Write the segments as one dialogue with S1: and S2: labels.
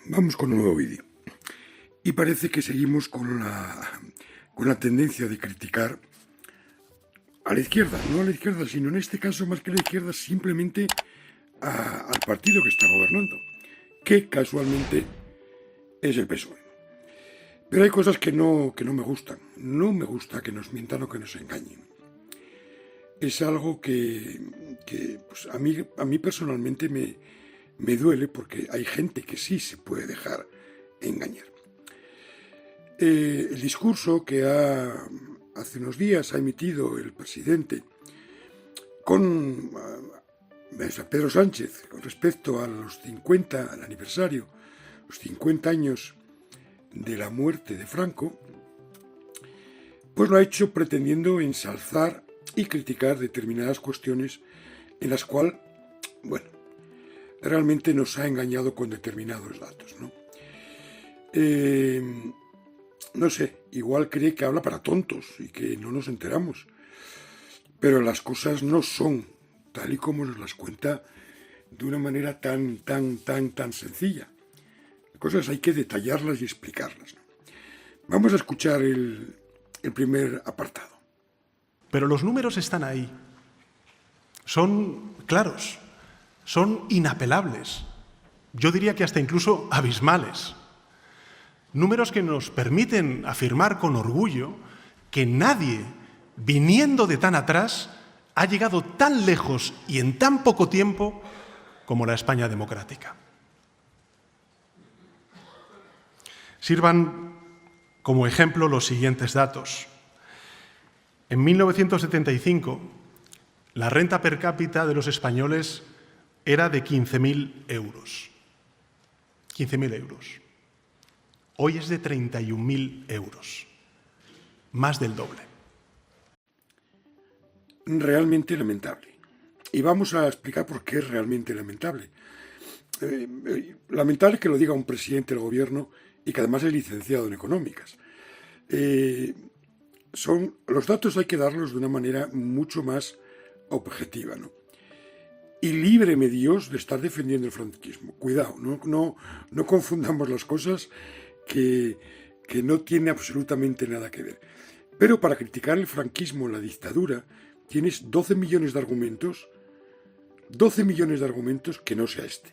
S1: Vamos con un nuevo vídeo. Y parece que seguimos con la tendencia de criticar a la izquierda, no a la izquierda, sino en este caso más que a la izquierda, simplemente al partido que está gobernando, que casualmente es el PSOE. Pero hay cosas que no me gustan. No me gusta que nos mientan o que nos engañen. Es algo que pues a mí personalmente me duele, porque hay gente que sí se puede dejar engañar. El discurso que hace unos días ha emitido el presidente con Pedro Sánchez con respecto a los 50, al aniversario, los 50 años de la muerte de Franco, pues lo ha hecho pretendiendo ensalzar y criticar determinadas cuestiones en las cuales, bueno, realmente nos ha engañado con determinados datos, ¿no? No sé, igual cree que habla para tontos y que no nos enteramos, pero las cosas no son tal y como nos las cuenta de una manera tan sencilla. Las cosas hay que detallarlas y explicarlas, ¿no? Vamos a escuchar el primer apartado.
S2: Pero los números están ahí. Son claros, son inapelables. Yo diría que hasta incluso abismales. Números que nos permiten afirmar con orgullo que nadie, viniendo de tan atrás, ha llegado tan lejos y en tan poco tiempo como la España democrática. Sirvan como ejemplo los siguientes datos. En 1975, la renta per cápita de los españoles era de 15.000 euros. 15.000 euros. Hoy es de 31.000 euros. Más del doble.
S1: Realmente lamentable. Y vamos a explicar por qué es realmente lamentable. Lamentable que lo diga un presidente del gobierno y que además es licenciado en económicas. Los datos hay que darlos de una manera mucho más objetiva, ¿no? Y líbreme Dios de estar defendiendo el franquismo. Cuidado, no confundamos las cosas que no tiene absolutamente nada que ver. Pero para criticar el franquismo, la dictadura, tienes 12 millones de argumentos, que no sea este.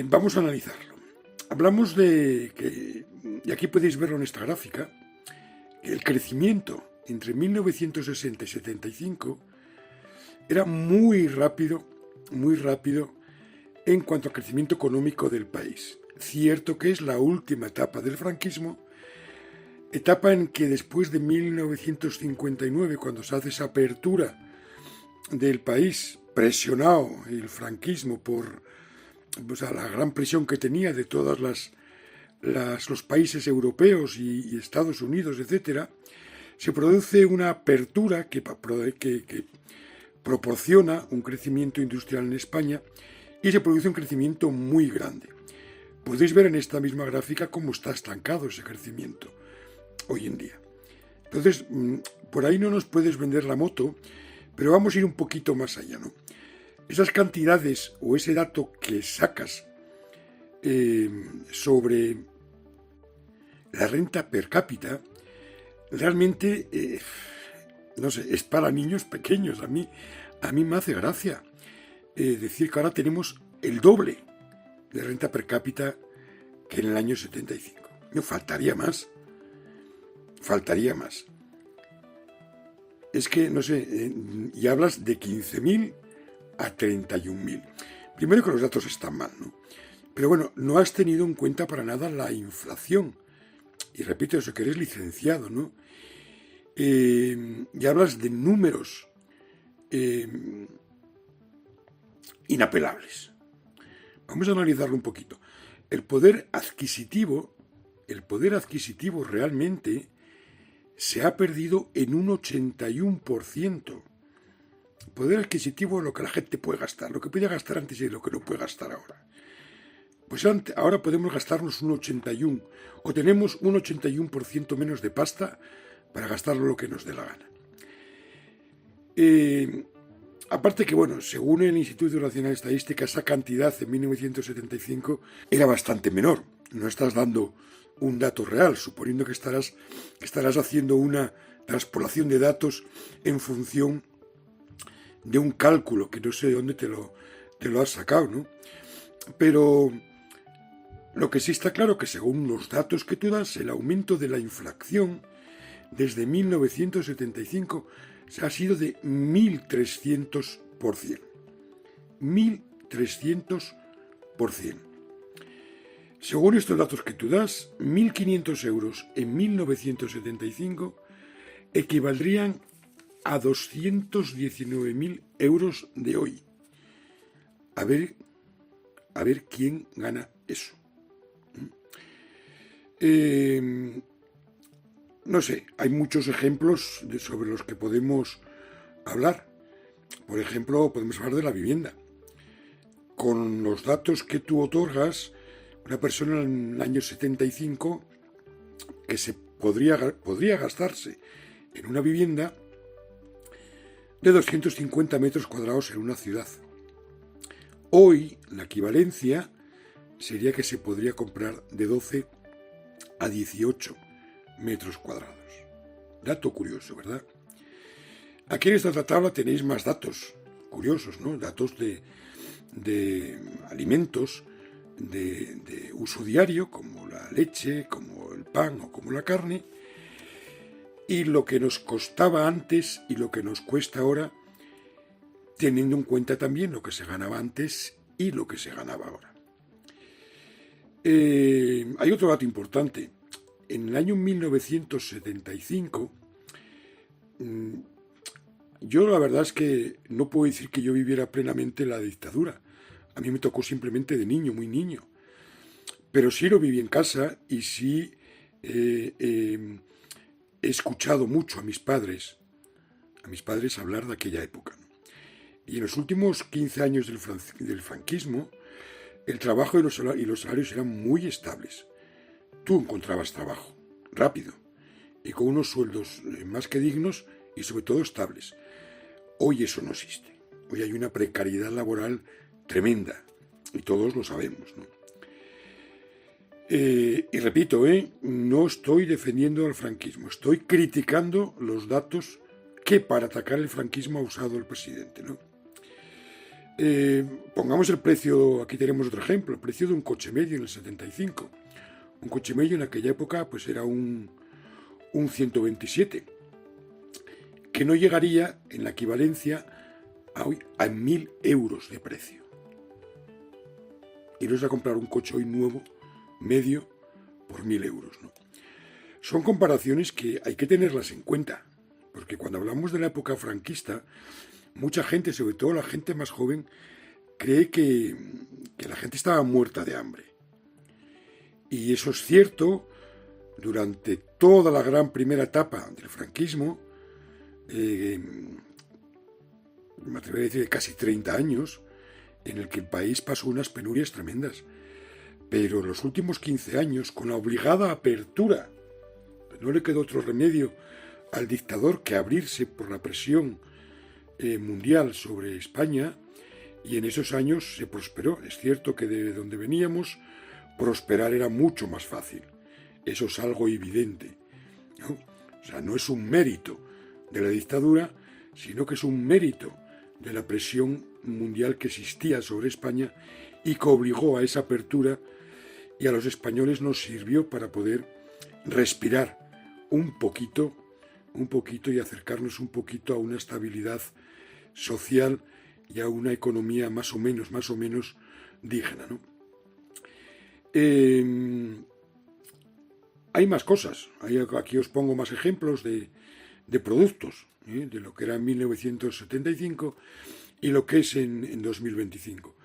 S1: Vamos a analizarlo. Hablamos y aquí podéis verlo en esta gráfica, que el crecimiento entre 1960 y 75 era muy rápido en cuanto al crecimiento económico del país. Cierto que es la última etapa del franquismo, etapa en que después de 1959, cuando se hace esa apertura del país, presionado el franquismo por la gran presión que tenía de todos los países europeos y Estados Unidos, etc., se produce una apertura que proporciona un crecimiento industrial en España y se produce un crecimiento muy grande. Podéis ver en esta misma gráfica cómo está estancado ese crecimiento hoy en día. Entonces, por ahí no nos puedes vender la moto, pero vamos a ir un poquito más allá, ¿no? Esas cantidades o ese dato que sacas sobre la renta per cápita, realmente, no sé, es para niños pequeños. A mí me hace gracia decir que ahora tenemos el doble de renta per cápita que en el año 75. No, faltaría más. Es que, no sé, y hablas de 15.000 a 31.000. Primero que los datos están mal, ¿no? Pero bueno, no has tenido en cuenta para nada la inflación. Y repito, eso que eres licenciado, ¿no? Y hablas de números inapelables. Vamos a analizarlo un poquito. El poder adquisitivo realmente se ha perdido en un 81%. El poder adquisitivo es lo que la gente puede gastar, lo que podía gastar antes y lo que no puede gastar ahora. Pues ahora podemos gastarnos un 81%, o tenemos un 81% menos de pasta para gastarlo lo que nos dé la gana. Aparte que, bueno, según el Instituto Nacional de Estadística, esa cantidad en 1975 era bastante menor. No estás dando un dato real, suponiendo que estarás haciendo una transpolación de datos en función de un cálculo, que no sé de dónde te lo has sacado, ¿no? Pero lo que sí está claro que según los datos que tú das, el aumento de la inflación desde 1975 ha sido de 1.300%. 1.300%. Según estos datos que tú das, 1.500 euros en 1975 equivaldrían a 219.000 euros de hoy. A ver quién gana eso. No sé, hay muchos ejemplos sobre los que podemos hablar. Por ejemplo, podemos hablar de la vivienda. Con los datos que tú otorgas, una persona en el año 75 que se podría gastarse en una vivienda de 250 metros cuadrados en una ciudad. Hoy, la equivalencia sería que se podría comprar de 12 a 18 metros cuadrados. Dato curioso, ¿verdad? Aquí en esta tabla tenéis más datos curiosos, ¿no? Datos de alimentos de uso diario, como la leche, como el pan o como la carne, y lo que nos costaba antes y lo que nos cuesta ahora, teniendo en cuenta también lo que se ganaba antes y lo que se ganaba ahora. Hay otro dato importante. En el año 1975, yo la verdad es que no puedo decir que yo viviera plenamente la dictadura. A mí me tocó simplemente de niño, muy niño. Pero sí lo viví en casa y sí he escuchado mucho a mis padres hablar de aquella época. Y en los últimos 15 años del franquismo, el trabajo y los salarios eran muy estables. Tú encontrabas trabajo, rápido, y con unos sueldos más que dignos y sobre todo estables. Hoy eso no existe. Hoy hay una precariedad laboral tremenda, y todos lo sabemos, ¿no? Y repito, no estoy defendiendo al franquismo, estoy criticando los datos que para atacar el franquismo ha usado el presidente, ¿no? Pongamos el precio, aquí tenemos otro ejemplo, el precio de un coche medio en el 75. Un coche medio en aquella época pues era un 127, que no llegaría en la equivalencia a hoy a 1.000 euros de precio. Iros a comprar un coche hoy nuevo, medio, por 1.000 euros, ¿no? Son comparaciones que hay que tenerlas en cuenta, porque cuando hablamos de la época franquista, mucha gente, sobre todo la gente más joven, cree que la gente estaba muerta de hambre. Y eso es cierto. Durante toda la gran primera etapa del franquismo, me atrevería a decir de casi 30 años, en el que el país pasó unas penurias tremendas. Pero en los últimos 15 años, con la obligada apertura, no le quedó otro remedio al dictador que abrirse por la presión mundial sobre España, y en esos años se prosperó. Es cierto que de donde veníamos, prosperar era mucho más fácil. Eso es algo evidente, ¿no? O sea, no es un mérito de la dictadura, sino que es un mérito de la presión mundial que existía sobre España y que obligó a esa apertura, y a los españoles nos sirvió para poder respirar un poquito y acercarnos un poquito a una estabilidad social y a una economía más o menos digna, ¿no? Hay más cosas. Aquí os pongo más ejemplos de productos, de lo que era en 1975 y lo que es en 2025.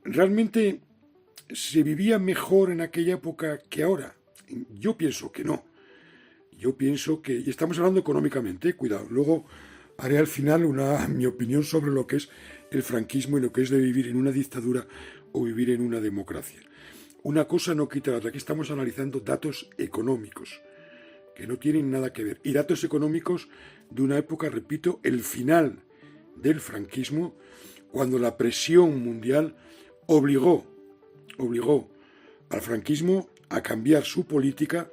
S1: ¿Realmente se vivía mejor en aquella época que ahora? Yo pienso que no. Yo pienso que, y estamos hablando económicamente, cuidado, luego haré al final mi opinión sobre lo que es el franquismo y lo que es de vivir en una dictadura o vivir en una democracia. Una cosa no quita la otra. Aquí estamos analizando datos económicos que no tienen nada que ver. Y datos económicos de una época, repito, el final del franquismo, cuando la presión mundial obligó al franquismo a cambiar su política,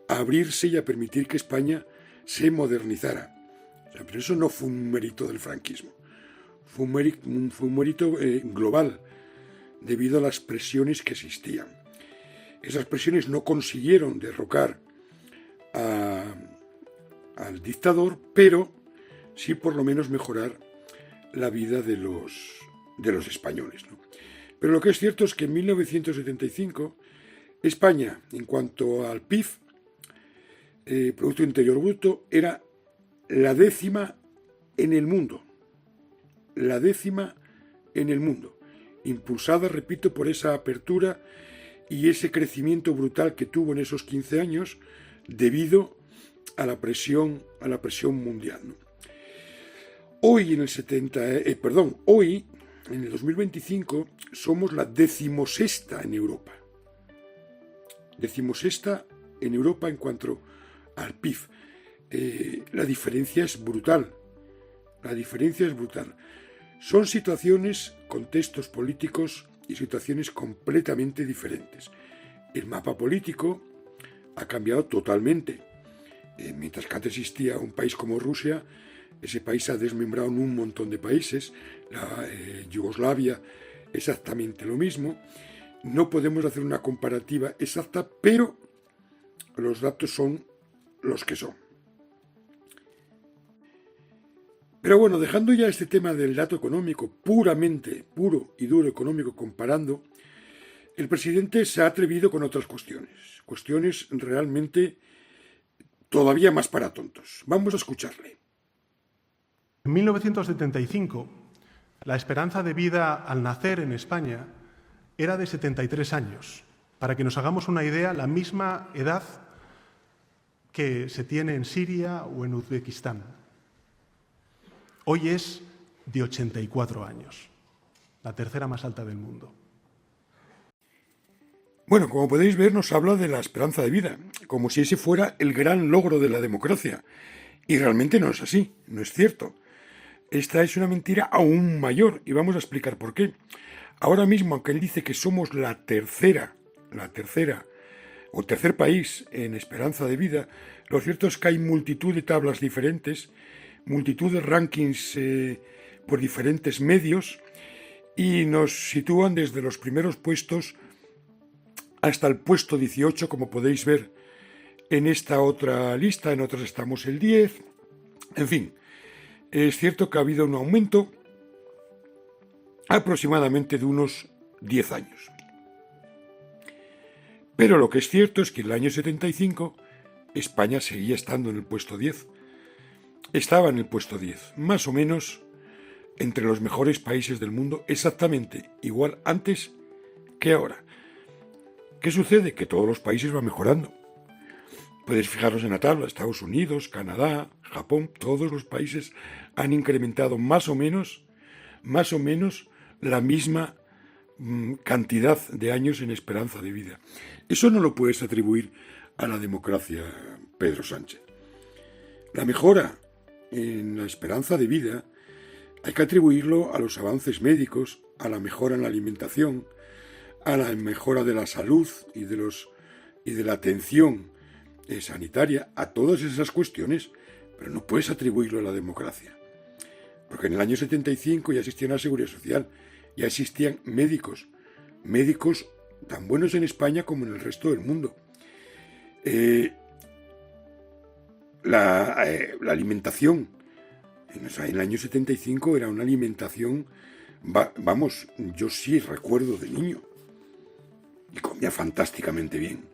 S1: a abrirse y a permitir que España se modernizara. O sea, pero eso no fue un mérito del franquismo, fue un mérito global, debido a las presiones que existían. Esas presiones no consiguieron derrocar al dictador, pero sí por lo menos mejorar la vida de los españoles, ¿no? Pero lo que es cierto es que en 1975 España, en cuanto al PIB, Producto Interior Bruto, era la 10ª en el mundo. La 10ª en el mundo. Impulsada, repito, por esa apertura y ese crecimiento brutal que tuvo en esos 15 años debido a la presión mundial, ¿no? Hoy en el 2025, somos la 16ª en Europa. 16ª en Europa en cuanto al PIB. La diferencia es brutal. Son situaciones, contextos políticos y situaciones completamente diferentes. El mapa político ha cambiado totalmente. Mientras que antes existía un país como Rusia, ese país se ha desmembrado en un montón de países. Yugoslavia, exactamente lo mismo. No podemos hacer una comparativa exacta, pero los datos son los que son. Pero bueno, dejando ya este tema del dato económico, puro y duro económico, comparando, el presidente se ha atrevido con otras cuestiones realmente todavía más para tontos. Vamos a escucharle.
S2: En 1975, la esperanza de vida al nacer en España era de 73 años. Para que nos hagamos una idea, la misma edad que se tiene en Siria o en Uzbekistán. Hoy es de 84 años, la tercera más alta del mundo.
S1: Bueno, como podéis ver, nos habla de la esperanza de vida, como si ese fuera el gran logro de la democracia. Y realmente no es así, no es cierto. Esta es una mentira aún mayor, y vamos a explicar por qué. Ahora mismo, aunque él dice que somos la tercera o tercer país en esperanza de vida, lo cierto es que hay multitud de tablas diferentes, multitud de rankings por diferentes medios, y nos sitúan desde los primeros puestos hasta el puesto 18, como podéis ver en esta otra lista. En otras estamos el 10. En fin, es cierto que ha habido un aumento aproximadamente de unos 10 años. Pero lo que es cierto es que en el año 75 España seguía estando en el puesto 10. Estaba en el puesto 10, más o menos entre los mejores países del mundo, exactamente igual antes que ahora. ¿Qué sucede? Que todos los países van mejorando. Podéis fijaros en la tabla: Estados Unidos, Canadá, Japón, todos los países han incrementado más o menos la misma cantidad de años en esperanza de vida. Eso no lo puedes atribuir a la democracia, Pedro Sánchez. La mejora en la esperanza de vida hay que atribuirlo a los avances médicos, a la mejora en la alimentación, a la mejora de la salud y de la atención sanitaria, a todas esas cuestiones, pero no puedes atribuirlo a la democracia. Porque en el año 75 ya existía una seguridad social, ya existían médicos tan buenos en España como en el resto del mundo. La alimentación, en el año 75 era una alimentación, vamos, yo sí recuerdo de niño, y comía fantásticamente bien,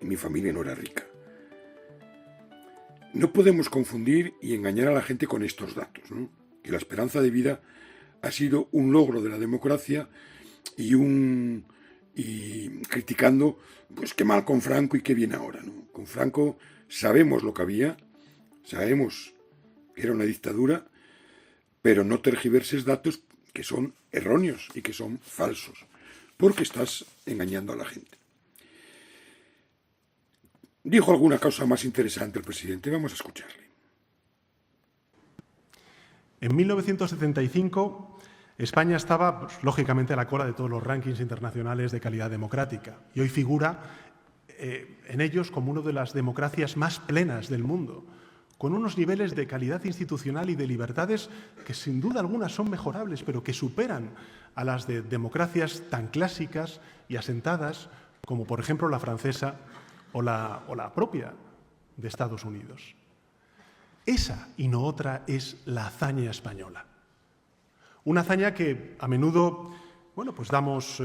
S1: y mi familia no era rica. No podemos confundir y engañar a la gente con estos datos, ¿no? Que la esperanza de vida ha sido un logro de la democracia y criticando, pues qué mal con Franco y qué bien ahora, ¿no? Con Franco sabemos lo que había, sabemos que era una dictadura, pero no tergiverses datos que son erróneos y que son falsos, porque estás engañando a la gente. Dijo alguna cosa más interesante el presidente, vamos a escucharle.
S2: En 1975, España estaba, pues, lógicamente, a la cola de todos los rankings internacionales de calidad democrática y hoy figura en ellos como una de las democracias más plenas del mundo, con unos niveles de calidad institucional y de libertades que sin duda alguna son mejorables, pero que superan a las de democracias tan clásicas y asentadas como, por ejemplo, la francesa o la propia de Estados Unidos. Esa y no otra es la hazaña española. Una hazaña que a menudo, bueno, pues damos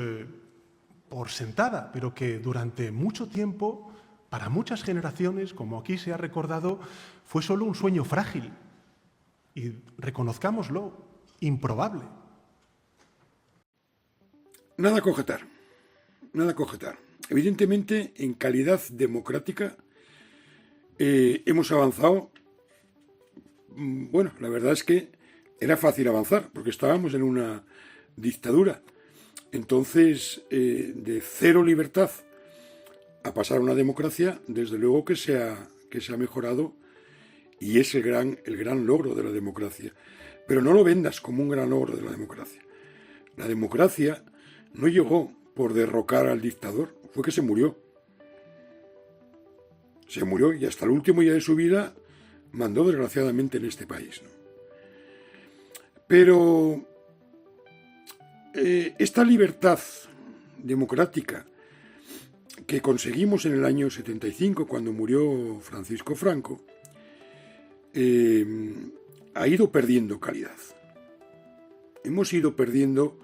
S2: por sentada, pero que durante mucho tiempo, para muchas generaciones, como aquí se ha recordado, fue solo un sueño frágil y, reconozcámoslo, improbable.
S1: Nada que objetar, nada que objetar. Evidentemente, en calidad democrática hemos avanzado. Bueno, la verdad es que era fácil avanzar, porque estábamos en una dictadura. Entonces, de cero libertad a pasar a una democracia, desde luego que se ha mejorado y es el gran logro de la democracia. Pero no lo vendas como un gran logro de la democracia. La democracia no llegó por derrocar al dictador, fue que se murió. Se murió y hasta el último día de su vida mandó desgraciadamente en este país, ¿no? Pero esta libertad democrática que conseguimos en el año 75, cuando murió Francisco Franco, ha ido perdiendo calidad. Hemos ido perdiendo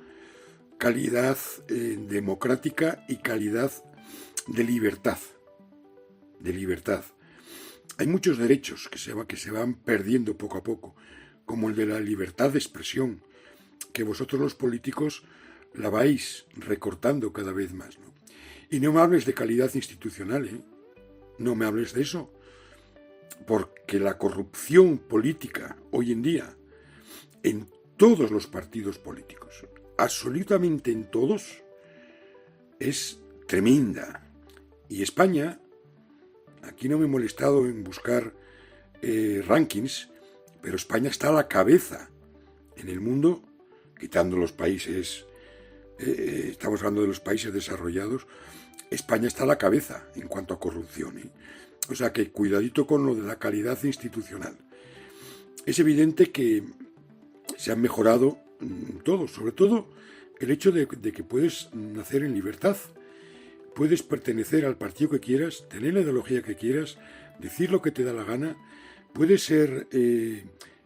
S1: calidad democrática y calidad de libertad. De libertad. Hay muchos derechos que se van perdiendo poco a poco, como el de la libertad de expresión, que vosotros los políticos la vais recortando cada vez más, ¿no? Y no me hables de calidad institucional, ¿eh? No me hables de eso, porque la corrupción política hoy en día, en todos los partidos políticos, absolutamente en todos, es tremenda. Y España, aquí no me he molestado en buscar rankings, pero España está a la cabeza en el mundo, quitando los países, estamos hablando de los países desarrollados. España está a la cabeza en cuanto a corrupción, ¿eh? O sea que cuidadito con lo de la calidad institucional. Es evidente que se han mejorado todo, sobre todo el hecho de que puedes nacer en libertad, puedes pertenecer al partido que quieras, tener la ideología que quieras, decir lo que te da la gana, puedes ser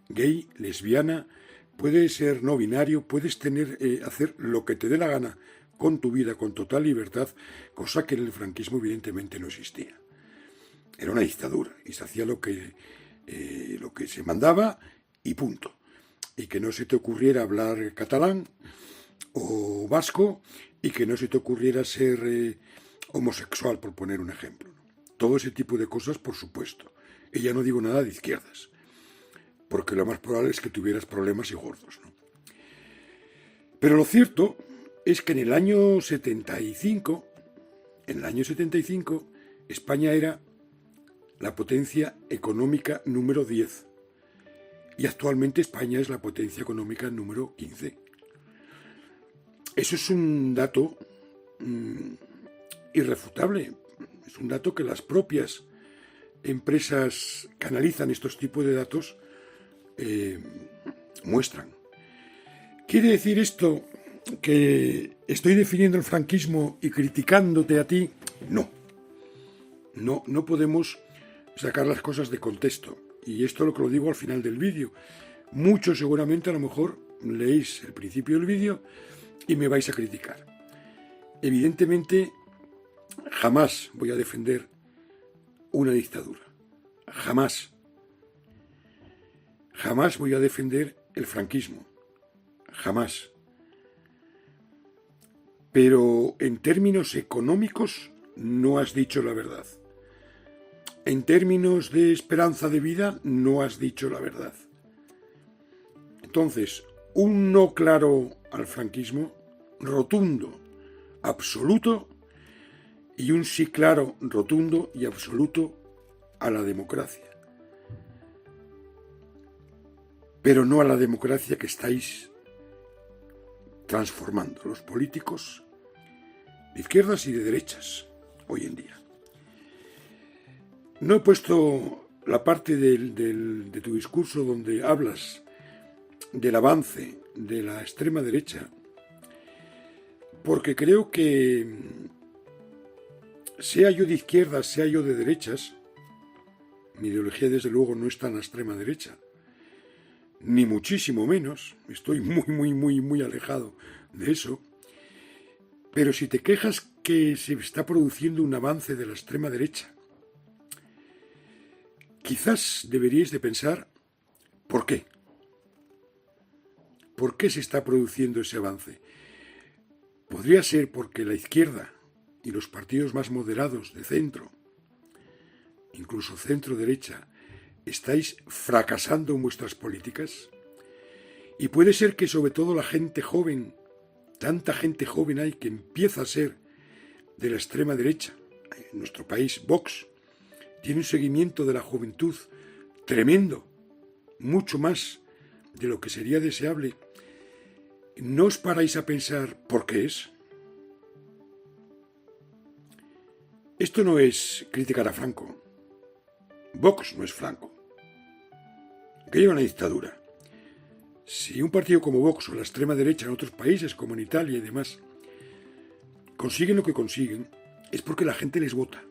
S1: gay, lesbiana, puedes ser no binario, puedes hacer lo que te dé la gana con tu vida, con total libertad, cosa que en el franquismo evidentemente no existía. Era una dictadura y se hacía lo que se mandaba y punto. Y que no se te ocurriera hablar catalán o vasco y que no se te ocurriera ser homosexual, por poner un ejemplo, ¿no? Todo ese tipo de cosas, por supuesto. Y ya no digo nada de izquierdas, porque lo más probable es que tuvieras problemas y gordos, ¿no? Pero lo cierto es que en el año 75, España era la potencia económica número 10. Y actualmente España es la potencia económica número 15. Eso es un dato irrefutable. Es un dato que las propias empresas que analizan estos tipos de datos muestran. ¿Quiere decir esto que estoy definiendo el franquismo y criticándote a ti? No. No podemos sacar las cosas de contexto. Y esto lo digo al final del vídeo. Muchos seguramente a lo mejor leéis el principio del vídeo y me vais a criticar. Evidentemente, jamás voy a defender una dictadura. Jamás. Jamás voy a defender el franquismo. Jamás. Pero en términos económicos no has dicho la verdad. En términos de esperanza de vida no has dicho la verdad. Entonces, un no claro al franquismo, rotundo, absoluto, y un sí claro, rotundo y absoluto a la democracia. pero no a la democracia que estáis transformando los políticos de izquierdas y de derechas hoy en día. No he puesto la parte de tu discurso donde hablas del avance de la extrema derecha, porque creo que, sea yo de izquierdas, sea yo de derechas, mi ideología desde luego no está en la extrema derecha, ni muchísimo menos, estoy muy alejado de eso, pero si te quejas que se está produciendo un avance de la extrema derecha, quizás deberíais de pensar ¿por qué? ¿Por qué se está produciendo ese avance? Podría ser porque la izquierda y los partidos más moderados de centro, incluso centro-derecha, estáis fracasando en vuestras políticas. Y puede ser que sobre todo la gente joven, tanta gente joven hay que empieza a ser de la extrema derecha. En nuestro país, Vox tiene un seguimiento de la juventud tremendo, mucho más de lo que sería deseable. ¿No os paráis a pensar por qué es? Esto no es criticar a Franco. Vox no es Franco. Aquello era una dictadura. Si un partido como Vox o la extrema derecha en otros países, como en Italia y demás, consiguen lo que consiguen, es porque la gente les vota.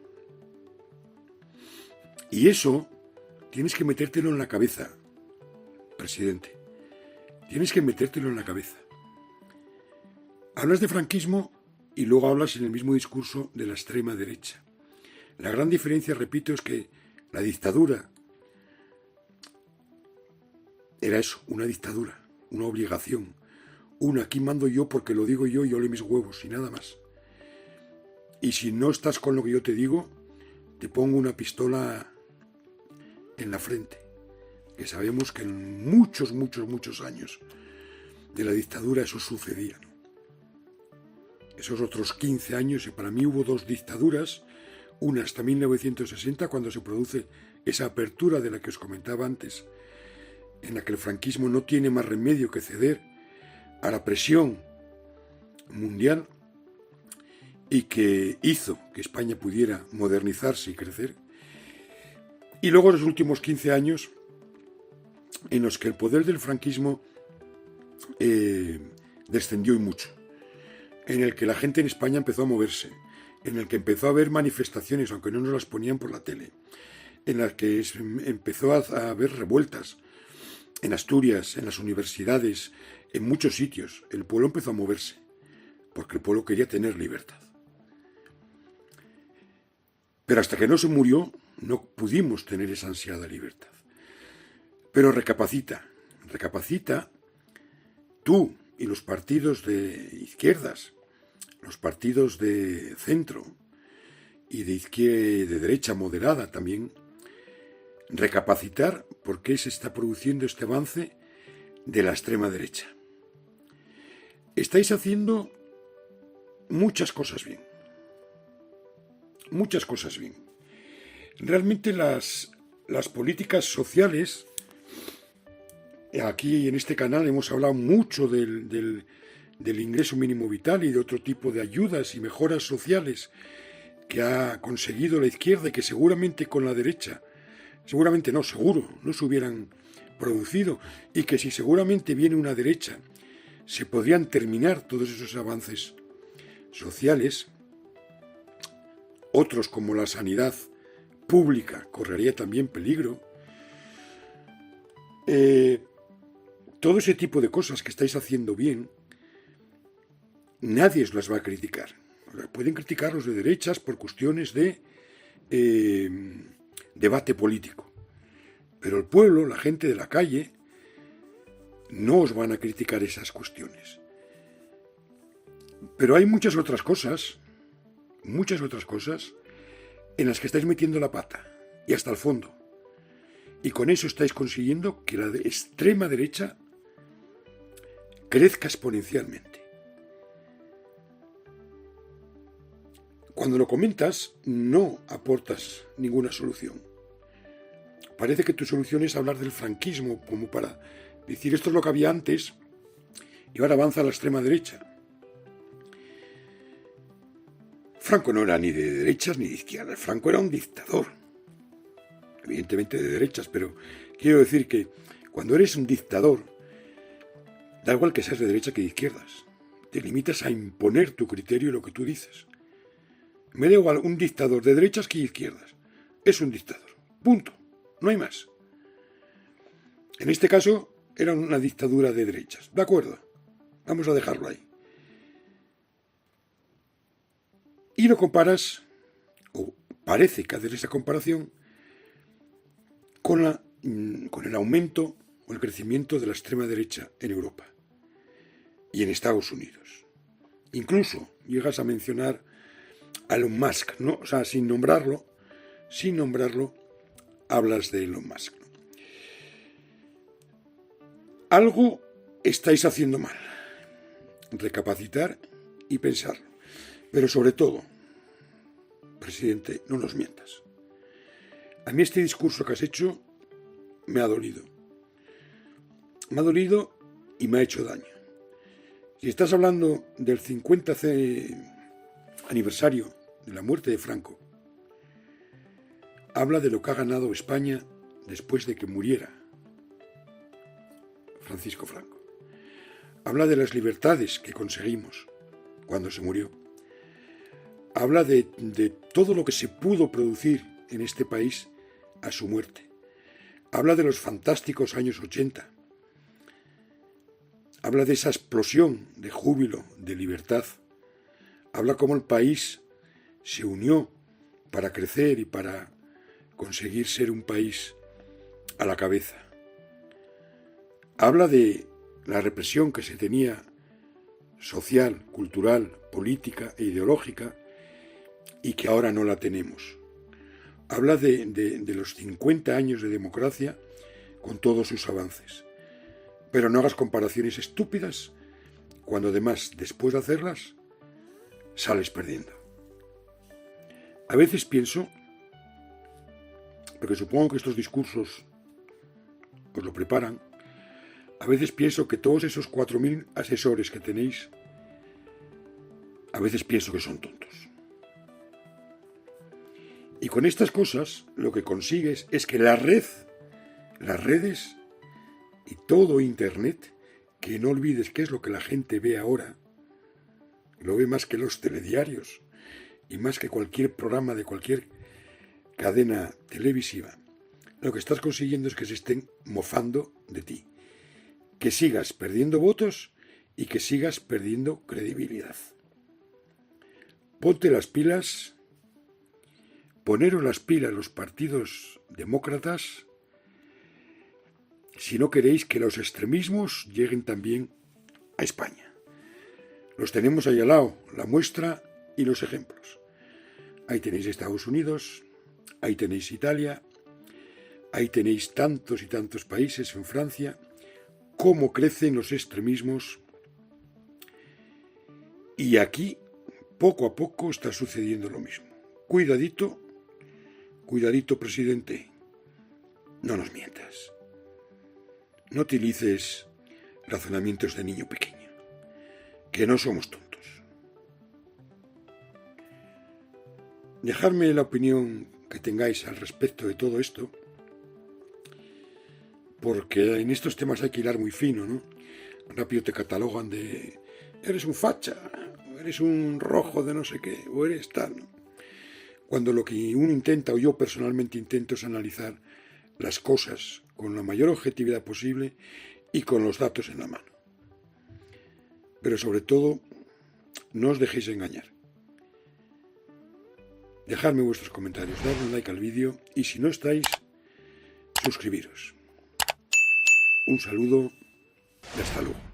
S1: Y eso tienes que metértelo en la cabeza, presidente. Tienes que metértelo en la cabeza. Hablas de franquismo y luego hablas en el mismo discurso de la extrema derecha. La gran diferencia, repito, es que la dictadura era eso, una dictadura, una obligación. Aquí mando yo porque lo digo yo y ole mis huevos y nada más. Y si no estás con lo que yo te digo, te pongo una pistola en la frente. Que sabemos que en muchos años de la dictadura eso sucedía, ¿no? Esos otros 15 años, y para mí hubo dos dictaduras, una hasta 1960, cuando se produce esa apertura de la que os comentaba antes, en la que el franquismo no tiene más remedio que ceder a la presión mundial y que hizo que España pudiera modernizarse y crecer. Y luego los últimos 15 años en los que el poder del franquismo descendió y mucho, en el que la gente en España empezó a moverse, en el que empezó a haber manifestaciones, aunque no nos las ponían por la tele, en las que empezó a haber revueltas en Asturias, en las universidades, en muchos sitios. El pueblo empezó a moverse, porque el pueblo quería tener libertad. Pero hasta que no se murió, no pudimos tener esa ansiada libertad. Pero recapacita tú y los partidos de izquierdas, los partidos de centro y de derecha moderada también, recapacitar por qué se está produciendo este avance de la extrema derecha. Estáis haciendo muchas cosas bien. Muchas cosas bien. Realmente las políticas sociales, aquí en este canal hemos hablado mucho del ingreso mínimo vital y de otro tipo de ayudas y mejoras sociales que ha conseguido la izquierda y que seguramente con la derecha, seguramente no, seguro, no se hubieran producido, y que si seguramente viene una derecha se podrían terminar todos esos avances sociales. Otros, como la sanidad pública, correría también peligro. Todo ese tipo de cosas que estáis haciendo bien, nadie os las va a criticar. Pueden criticar los de derechas por cuestiones de debate político. Pero el pueblo, la gente de la calle, no os van a criticar esas cuestiones. Pero hay muchas otras cosas en las que estáis metiendo la pata, y hasta el fondo. Y con eso estáis consiguiendo que la extrema derecha crezca exponencialmente. Cuando lo comentas, no aportas ninguna solución. Parece que tu solución es hablar del franquismo como para Decir, esto es lo que había antes y ahora avanza la extrema derecha. Franco no era ni de derechas ni de izquierdas. Franco era un dictador. Evidentemente de derechas, pero quiero decir que cuando eres un dictador, da igual que seas de derecha que de izquierdas. Te limitas a imponer tu criterio y lo que tú dices. Me da igual un dictador de derechas que de izquierdas. Es un dictador. Punto. No hay más. En este caso, era una dictadura de derechas. De acuerdo. Vamos a dejarlo ahí. Y lo comparas, o parece que hacer esa comparación, con el aumento o el crecimiento de la extrema derecha en Europa y en Estados Unidos. Incluso llegas a mencionar a Elon Musk, ¿no? O sea, sin nombrarlo, hablas de Elon Musk. Algo estáis haciendo mal. Recapacitar y pensarlo. Pero sobre todo, presidente, no nos mientas. A mí este discurso que has hecho me ha dolido. Me ha dolido y me ha hecho daño. Si estás hablando del 50 aniversario de la muerte de Franco, habla de lo que ha ganado España después de que muriera Francisco Franco. Habla de las libertades que conseguimos cuando se murió. Habla de todo lo que se pudo producir en este país a su muerte. Habla de los fantásticos años 80. Habla de esa explosión de júbilo, de libertad. Habla cómo el país se unió para crecer y para conseguir ser un país a la cabeza. Habla de la represión que se tenía social, cultural, política e ideológica y que ahora no la tenemos. Habla de los 50 años de democracia con todos sus avances. Pero no hagas comparaciones estúpidas cuando además, después de hacerlas, sales perdiendo. A veces pienso, porque supongo que estos discursos os lo preparan, a veces pienso que todos esos 4.000 asesores que tenéis, a veces pienso que son tontos. Y con estas cosas lo que consigues es que las redes y todo Internet, que no olvides qué es lo que la gente ve ahora, lo ve más que los telediarios y más que cualquier programa de cualquier cadena televisiva, lo que estás consiguiendo es que se estén mofando de ti, que sigas perdiendo votos y que sigas perdiendo credibilidad. Ponte las pilas, poneros las pilas los partidos demócratas, si no queréis que los extremismos lleguen también a España. Los tenemos ahí al lado, la muestra y los ejemplos. Ahí tenéis Estados Unidos, ahí tenéis Italia, ahí tenéis tantos y tantos países en Francia, cómo crecen los extremismos. Y aquí, poco a poco, está sucediendo lo mismo. Cuidadito, cuidadito, presidente, no nos mientas. No utilices razonamientos de niño pequeño, que no somos tontos. Dejadme la opinión que tengáis al respecto de todo esto, porque en estos temas hay que hilar muy fino, ¿no? Rápido te catalogan de eres un facha, eres un rojo de no sé qué, o eres tal, ¿no? Cuando lo que uno intenta, o yo personalmente intento, es analizar las cosas con la mayor objetividad posible y con los datos en la mano. Pero sobre todo, no os dejéis engañar. Dejadme vuestros comentarios, dadle un like al vídeo y si no estáis, suscribiros. Un saludo y hasta luego.